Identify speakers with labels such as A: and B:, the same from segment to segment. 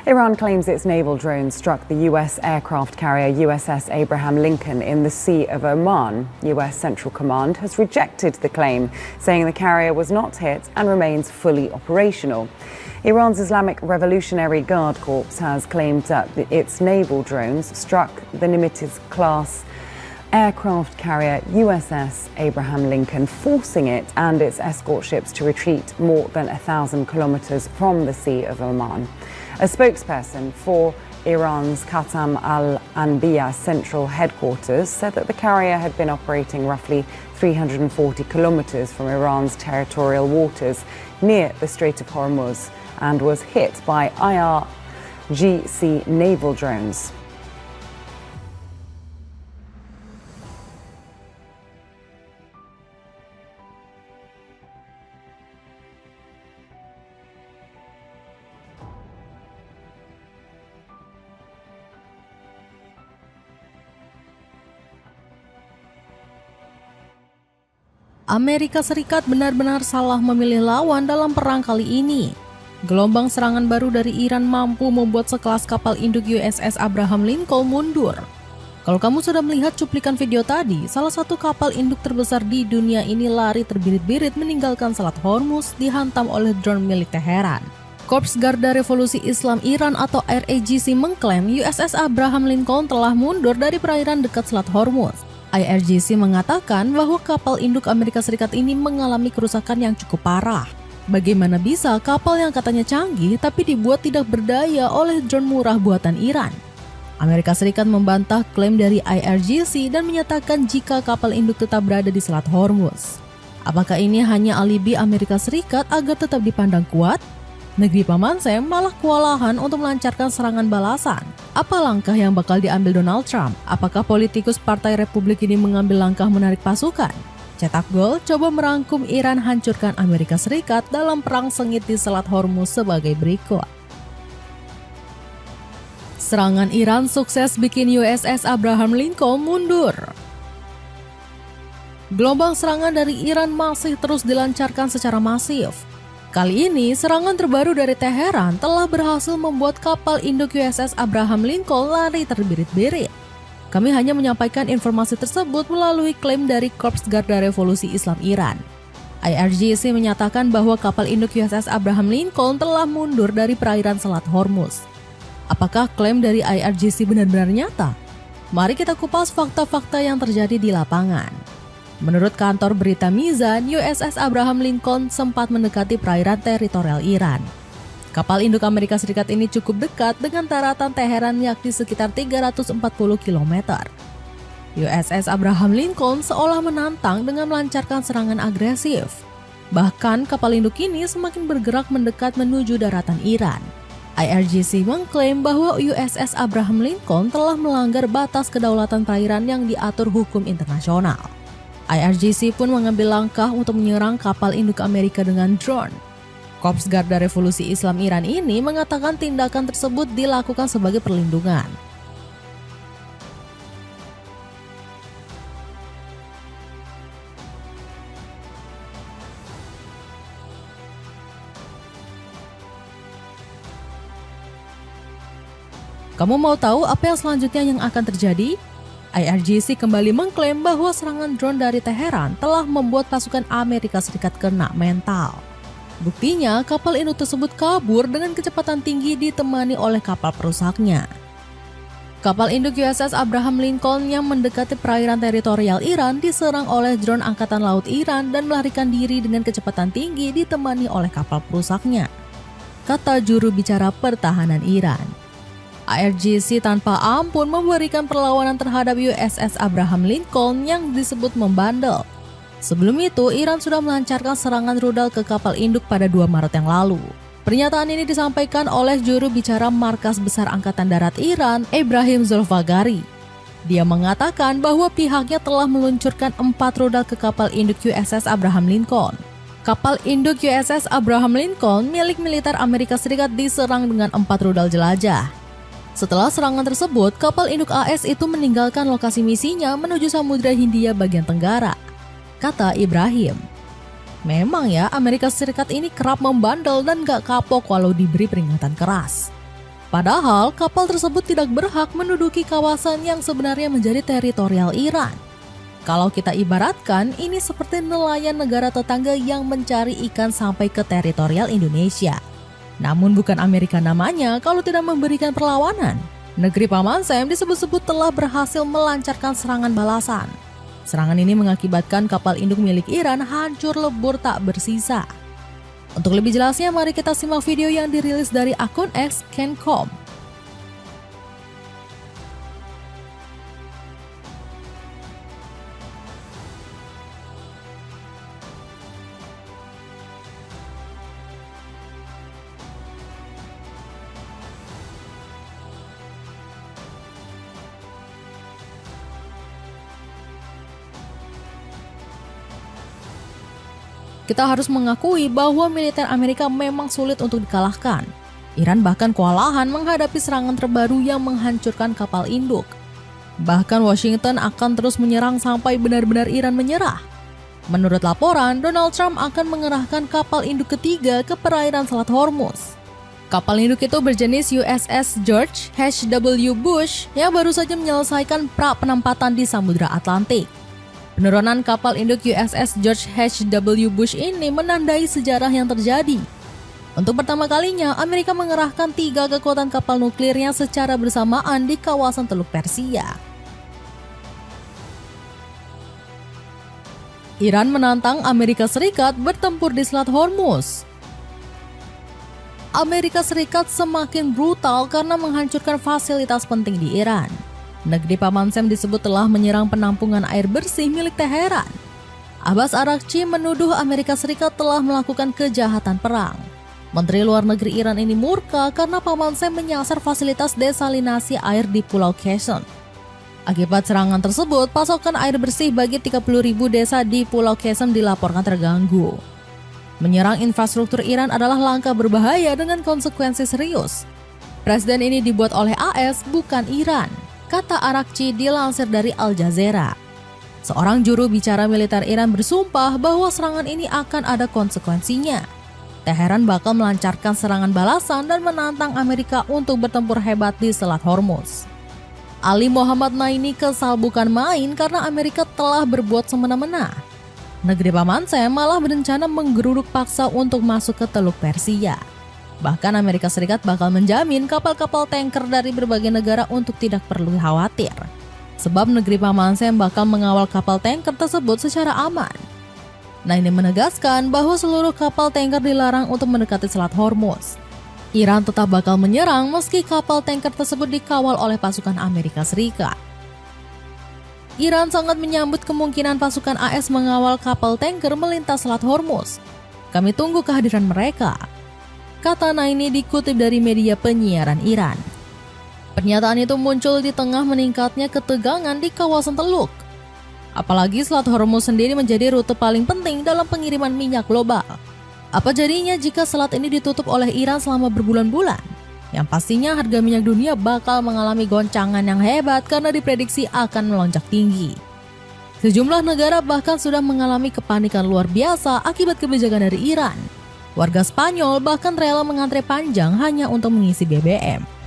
A: Iran claims its naval drone struck the U.S. aircraft carrier USS Abraham Lincoln in the Sea of Oman. U.S. Central Command has rejected the claim, saying the carrier was not hit and remains fully operational. Iran's Islamic Revolutionary Guard Corps has claimed that its naval drones struck the Nimitz-class aircraft carrier USS Abraham Lincoln, forcing it and its escort ships to retreat more than 1,000 kilometers from the Sea of Oman. A spokesperson for Iran's Khatam al-Anbiya central headquarters said that the carrier had been operating roughly 340 kilometers from Iran's territorial waters near the Strait of Hormuz and was hit by IRGC naval drones.
B: Amerika Serikat benar-benar salah memilih lawan dalam perang kali ini. Gelombang serangan baru dari Iran mampu membuat sekelas kapal induk USS Abraham Lincoln mundur. Kalau kamu sudah melihat cuplikan video tadi, salah satu kapal induk terbesar di dunia ini lari terbirit-birit meninggalkan Selat Hormuz dihantam oleh drone milik Teheran. Korps Garda Revolusi Islam Iran atau IRGC mengklaim USS Abraham Lincoln telah mundur dari perairan dekat Selat Hormuz. IRGC mengatakan bahwa kapal induk Amerika Serikat ini mengalami kerusakan yang cukup parah. Bagaimana bisa kapal yang katanya canggih tapi dibuat tidak berdaya oleh drone murah buatan Iran? Amerika Serikat membantah klaim dari IRGC dan menyatakan jika kapal induk tetap berada di Selat Hormuz. Apakah ini hanya alibi Amerika Serikat agar tetap dipandang kuat? Negeri Paman Sam malah kewalahan untuk melancarkan serangan balasan. Apa langkah yang bakal diambil Donald Trump? Apakah politikus Partai Republik ini mengambil langkah menarik pasukan? Cetak Gol coba merangkum Iran hancurkan Amerika Serikat dalam perang sengit di Selat Hormuz sebagai berikut. Serangan Iran sukses bikin USS Abraham Lincoln mundur. Gelombang serangan dari Iran masih terus dilancarkan secara masif. Kali ini, serangan terbaru dari Teheran telah berhasil membuat kapal induk USS Abraham Lincoln lari terbirit-birit. Kami hanya menyampaikan informasi tersebut melalui klaim dari Korps Garda Revolusi Islam Iran. IRGC menyatakan bahwa kapal induk USS Abraham Lincoln telah mundur dari perairan Selat Hormuz. Apakah klaim dari IRGC benar-benar nyata? Mari kita kupas fakta-fakta yang terjadi di lapangan. Menurut kantor berita Mizan, USS Abraham Lincoln sempat mendekati perairan teritorial Iran. Kapal induk Amerika Serikat ini cukup dekat dengan daratan Teheran yakni sekitar 340 km. USS Abraham Lincoln seolah menantang dengan melancarkan serangan agresif. Bahkan kapal induk ini semakin bergerak mendekat menuju daratan Iran. IRGC mengklaim bahwa USS Abraham Lincoln telah melanggar batas kedaulatan perairan yang diatur hukum internasional. IRGC pun mengambil langkah untuk menyerang kapal induk Amerika dengan drone. Korps Garda Revolusi Islam Iran ini mengatakan tindakan tersebut dilakukan sebagai perlindungan. Kamu mau tahu apa yang selanjutnya yang akan terjadi? IRGC kembali mengklaim bahwa serangan drone dari Teheran telah membuat pasukan Amerika Serikat kena mental. Buktinya, kapal induk tersebut kabur dengan kecepatan tinggi ditemani oleh kapal perusaknya. Kapal induk USS Abraham Lincoln yang mendekati perairan teritorial Iran diserang oleh drone Angkatan Laut Iran dan melarikan diri dengan kecepatan tinggi ditemani oleh kapal perusaknya, kata juru bicara pertahanan Iran. IRGC tanpa ampun memberikan perlawanan terhadap USS Abraham Lincoln yang disebut membandel. Sebelum itu, Iran sudah melancarkan serangan rudal ke kapal induk pada 2 Maret yang lalu. Pernyataan ini disampaikan oleh juru bicara Markas Besar Angkatan Darat Iran, Ebrahim Zolfagari. Dia mengatakan bahwa pihaknya telah meluncurkan 4 rudal ke kapal induk USS Abraham Lincoln. Kapal induk USS Abraham Lincoln milik militer Amerika Serikat diserang dengan 4 rudal jelajah. Setelah serangan tersebut, kapal induk AS itu meninggalkan lokasi misinya menuju Samudra Hindia bagian Tenggara, kata Ibrahim. Memang ya, Amerika Serikat ini kerap membandel dan gak kapok walau diberi peringatan keras. Padahal kapal tersebut tidak berhak menduduki kawasan yang sebenarnya menjadi teritorial Iran. Kalau kita ibaratkan, ini seperti nelayan negara tetangga yang mencari ikan sampai ke teritorial Indonesia. Namun bukan Amerika namanya kalau tidak memberikan perlawanan. Negeri Paman Sam disebut-sebut telah berhasil melancarkan serangan balasan. Serangan ini mengakibatkan kapal induk milik Iran hancur lebur tak bersisa. Untuk lebih jelasnya, mari kita simak video yang dirilis dari akun X Kencom. Kita harus mengakui bahwa militer Amerika memang sulit untuk dikalahkan. Iran bahkan kewalahan menghadapi serangan terbaru yang menghancurkan kapal induk. Bahkan Washington akan terus menyerang sampai benar-benar Iran menyerah. Menurut laporan, Donald Trump akan mengerahkan kapal induk ketiga ke perairan Selat Hormuz. Kapal induk itu berjenis USS George H.W. Bush yang baru saja menyelesaikan pra-penempatan di Samudra Atlantik. Penurunan kapal induk USS George H.W. Bush ini menandai sejarah yang terjadi. Untuk pertama kalinya, Amerika mengerahkan 3 kekuatan kapal nuklirnya secara bersamaan di kawasan Teluk Persia. Iran menantang Amerika Serikat bertempur di Selat Hormuz. Amerika Serikat semakin brutal karena menghancurkan fasilitas penting di Iran. Negeri Paman Sam disebut telah menyerang penampungan air bersih milik Teheran. Abbas Araghchi menuduh Amerika Serikat telah melakukan kejahatan perang. Menteri Luar Negeri Iran ini murka karena Paman Sam menyasar fasilitas desalinasi air di Pulau Qeshm. Akibat serangan tersebut, pasokan air bersih bagi 30.000 desa di Pulau Qeshm dilaporkan terganggu. Menyerang infrastruktur Iran adalah langkah berbahaya dengan konsekuensi serius. Presiden ini dibuat oleh AS, bukan Iran, kata Araghchi dilansir dari Al Jazeera. Seorang juru bicara militer Iran bersumpah bahwa serangan ini akan ada konsekuensinya. Teheran bakal melancarkan serangan balasan dan menantang Amerika untuk bertempur hebat di Selat Hormuz. Ali Mohammad Naini kesal bukan main karena Amerika telah berbuat semena-mena. Negeri Paman Sam malah berencana menggeruduk paksa untuk masuk ke Teluk Persia. Bahkan Amerika Serikat bakal menjamin kapal-kapal tanker dari berbagai negara untuk tidak perlu khawatir. Sebab negeri Paman Sam bakal mengawal kapal tanker tersebut secara aman. Nah, ini menegaskan bahwa seluruh kapal tanker dilarang untuk mendekati Selat Hormuz. Iran tetap bakal menyerang meski kapal tanker tersebut dikawal oleh pasukan Amerika Serikat. Iran sangat menyambut kemungkinan pasukan AS mengawal kapal tanker melintas Selat Hormuz. Kami tunggu kehadiran mereka, kata Naini dikutip dari media penyiaran Iran. Pernyataan itu muncul di tengah meningkatnya ketegangan di kawasan Teluk. Apalagi Selat Hormuz sendiri menjadi rute paling penting dalam pengiriman minyak global. Apa jadinya jika selat ini ditutup oleh Iran selama berbulan-bulan? Yang pastinya harga minyak dunia bakal mengalami goncangan yang hebat karena diprediksi akan melonjak tinggi. Sejumlah negara bahkan sudah mengalami kepanikan luar biasa akibat kebijakan dari Iran. Warga Spanyol bahkan rela mengantre panjang hanya untuk mengisi BBM.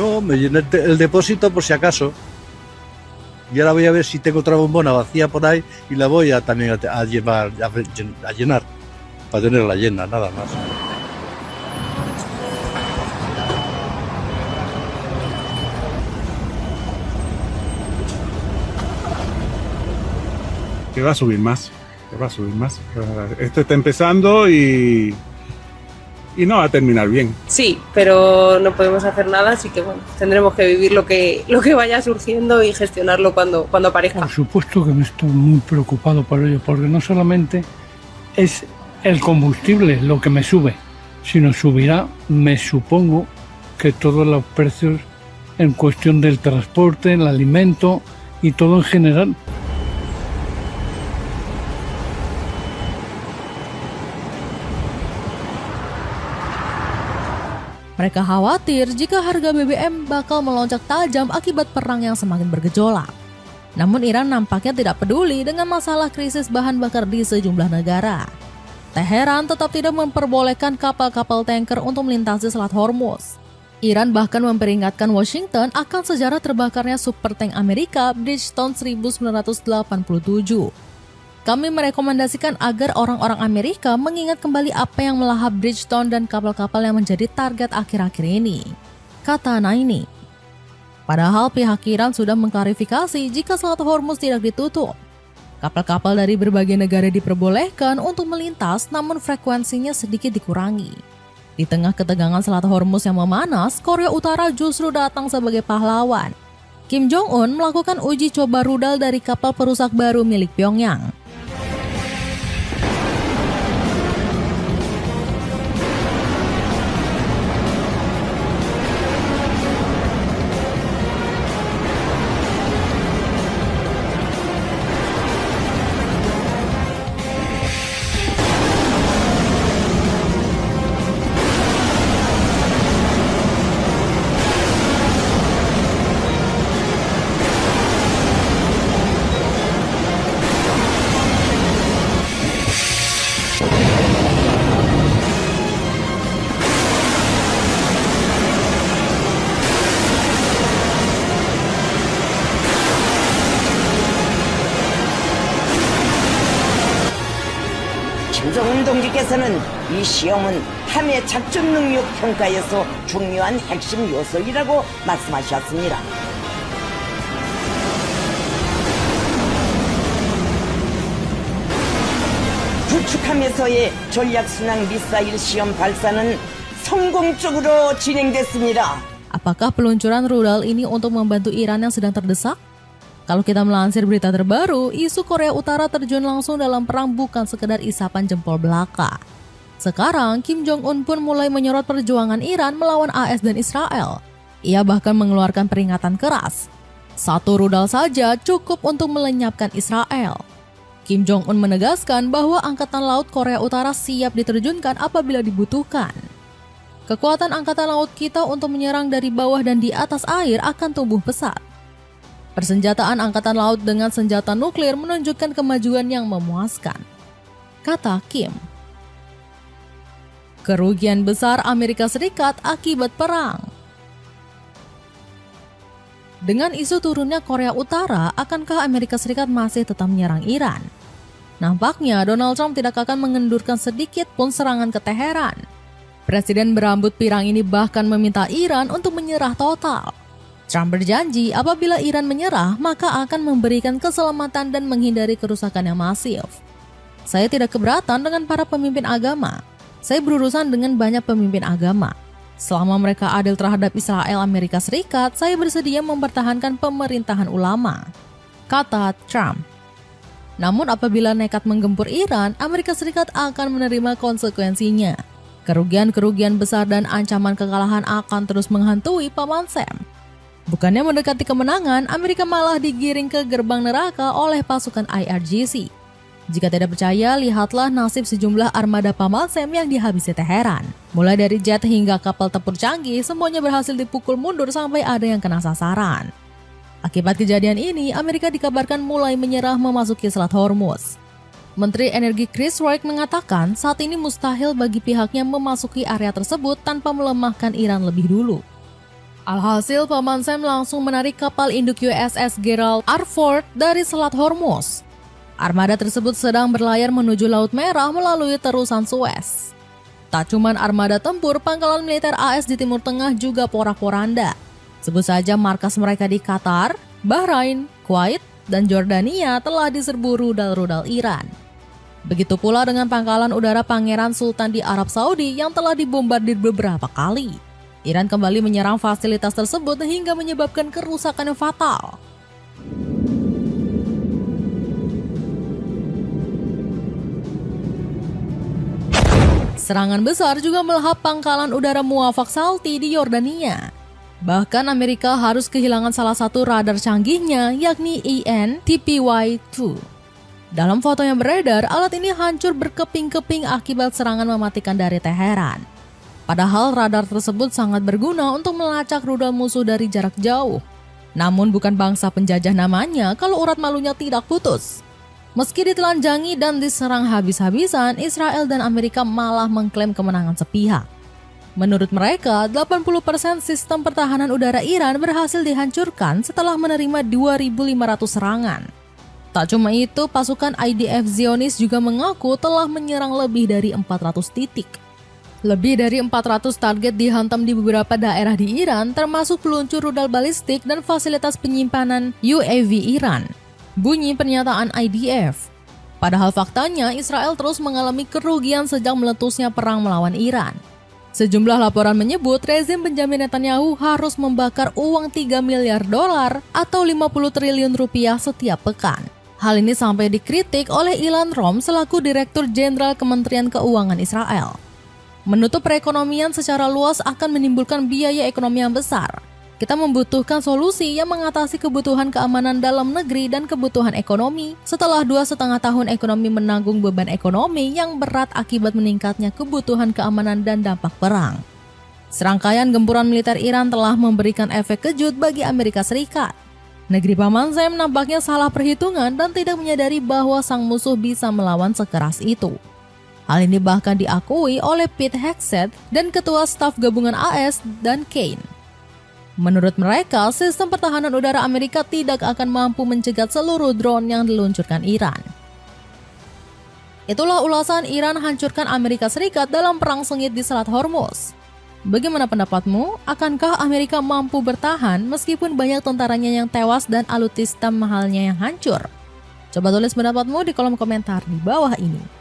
C: No, me llené el depósito por si acaso. Y ahora voy a ver si tengo otra bombona vacía por ahí y la voy a también a llevar, a llenar, para tenerla llena, nada más.
D: Que va a subir más, que va a subir más. Esto está empezando y y no va a terminar bien.
E: Sí, pero no podemos hacer nada, así que bueno, tendremos que vivir lo que vaya surgiendo y gestionarlo cuando aparezca.
F: Por supuesto que me estoy muy preocupado por ello, porque no solamente es el combustible lo que me sube, sino subirá, me supongo, que todos los precios en cuestión del transporte, el alimento y todo en general.
B: Mereka khawatir jika harga BBM bakal melonjak tajam akibat perang yang semakin bergejolak. Namun Iran nampaknya tidak peduli dengan masalah krisis bahan bakar di sejumlah negara. Teheran tetap tidak memperbolehkan kapal-kapal tanker untuk melintasi Selat Hormuz. Iran bahkan memperingatkan Washington akan sejarah terbakarnya supertank Amerika Bridgestone 1987. Kami merekomendasikan agar orang-orang Amerika mengingat kembali apa yang melahap Bridgestone dan kapal-kapal yang menjadi target akhir-akhir ini, kata Naini. Padahal pihak Iran sudah mengklarifikasi jika Selat Hormuz tidak ditutup. Kapal-kapal dari berbagai negara diperbolehkan untuk melintas, namun frekuensinya sedikit dikurangi. Di tengah ketegangan Selat Hormuz yang memanas, Korea Utara justru datang sebagai pahlawan. Kim Jong-un melakukan uji coba rudal dari kapal perusak baru milik Pyongyang.
G: 김정은 동지께서는 이 시험은 함의 작전 능력 평가에서 중요한 핵심 요소이라고 말씀하셨습니다. 구축함에서의 전략순항 미사일 시험 발사는 성공적으로 진행됐습니다.
B: Apakah peluncuran rudal ini untuk membantu Iran yang sedang terdesak? Kalau kita melansir berita terbaru, isu Korea Utara terjun langsung dalam perang bukan sekedar isapan jempol belaka. Sekarang, Kim Jong-un pun mulai menyorot perjuangan Iran melawan AS dan Israel. Ia bahkan mengeluarkan peringatan keras. Satu rudal saja cukup untuk melenyapkan Israel. Kim Jong-un menegaskan bahwa Angkatan Laut Korea Utara siap diterjunkan apabila dibutuhkan. Kekuatan Angkatan Laut kita untuk menyerang dari bawah dan di atas air akan tumbuh pesat. Persenjataan Angkatan Laut dengan senjata nuklir menunjukkan kemajuan yang memuaskan, kata Kim. Kerugian besar Amerika Serikat akibat perang. Dengan isu turunnya Korea Utara, akankah Amerika Serikat masih tetap menyerang Iran? Nampaknya Donald Trump tidak akan mengendurkan sedikit pun serangan ke Teheran. Presiden berambut pirang ini bahkan meminta Iran untuk menyerah total. Trump berjanji apabila Iran menyerah, maka akan memberikan keselamatan dan menghindari kerusakan yang masif. Saya tidak keberatan dengan para pemimpin agama. Saya berurusan dengan banyak pemimpin agama. Selama mereka adil terhadap Israel Amerika Serikat, saya bersedia mempertahankan pemerintahan ulama, kata Trump. Namun apabila nekat menggempur Iran, Amerika Serikat akan menerima konsekuensinya. Kerugian-kerugian besar dan ancaman kekalahan akan terus menghantui Paman Sam. Bukannya mendekati kemenangan, Amerika malah digiring ke gerbang neraka oleh pasukan IRGC. Jika tidak percaya, lihatlah nasib sejumlah armada Paman Sam yang dihabisi Teheran. Mulai dari jet hingga kapal tempur canggih, semuanya berhasil dipukul mundur sampai ada yang kena sasaran. Akibat kejadian ini, Amerika dikabarkan mulai menyerah memasuki Selat Hormuz. Menteri Energi Chris Wright mengatakan saat ini mustahil bagi pihaknya memasuki area tersebut tanpa melemahkan Iran lebih dulu. Alhasil, Paman Sam langsung menarik kapal induk USS Gerald R. Ford dari Selat Hormuz. Armada tersebut sedang berlayar menuju Laut Merah melalui terusan Suez. Tak cuman armada tempur, pangkalan militer AS di Timur Tengah juga porak-poranda. Sebut saja markas mereka di Qatar, Bahrain, Kuwait, dan Jordania telah diserbu rudal-rudal Iran. Begitu pula dengan pangkalan udara Pangeran Sultan di Arab Saudi yang telah dibombardir beberapa kali. Iran kembali menyerang fasilitas tersebut hingga menyebabkan kerusakan yang fatal. Serangan besar juga melahap pangkalan udara Muwafaq Salti di Yordania. Bahkan Amerika harus kehilangan salah satu radar canggihnya, yakni EN-TPY-2. Dalam foto yang beredar, alat ini hancur berkeping-keping akibat serangan mematikan dari Teheran. Padahal radar tersebut sangat berguna untuk melacak rudal musuh dari jarak jauh. Namun bukan bangsa penjajah namanya kalau urat malunya tidak putus. Meski ditelanjangi dan diserang habis-habisan, Israel dan Amerika malah mengklaim kemenangan sepihak. Menurut mereka, 80% sistem pertahanan udara Iran berhasil dihancurkan setelah menerima 2.500 serangan. Tak cuma itu, pasukan IDF Zionis juga mengaku telah menyerang lebih dari 400 titik. Lebih dari 400 target dihantam di beberapa daerah di Iran, termasuk peluncur rudal balistik dan fasilitas penyimpanan UAV Iran. Bunyi pernyataan IDF. Padahal faktanya Israel terus mengalami kerugian sejak meletusnya perang melawan Iran. Sejumlah laporan menyebut rezim Benjamin Netanyahu harus membakar uang 3 miliar dolar atau 50 triliun rupiah setiap pekan. Hal ini sampai dikritik oleh Ilan Rom selaku Direktur Jenderal Kementerian Keuangan Israel. Menutup perekonomian secara luas akan menimbulkan biaya ekonomi yang besar. Kita membutuhkan solusi yang mengatasi kebutuhan keamanan dalam negeri dan kebutuhan ekonomi setelah 2,5 tahun ekonomi menanggung beban ekonomi yang berat akibat meningkatnya kebutuhan keamanan dan dampak perang. Serangkaian gempuran militer Iran telah memberikan efek kejut bagi Amerika Serikat. Negeri Paman Sam nampaknya salah perhitungan dan tidak menyadari bahwa sang musuh bisa melawan sekeras itu. Hal ini bahkan diakui oleh Pete Hegseth dan Ketua Staf Gabungan AS Dan Kane. Menurut mereka, sistem pertahanan udara Amerika tidak akan mampu mencegat seluruh drone yang diluncurkan Iran. Itulah ulasan Iran hancurkan Amerika Serikat dalam perang sengit di Selat Hormuz. Bagaimana pendapatmu? Akankah Amerika mampu bertahan meskipun banyak tentaranya yang tewas dan alutsista mahalnya yang hancur? Coba tulis pendapatmu di kolom komentar di bawah ini.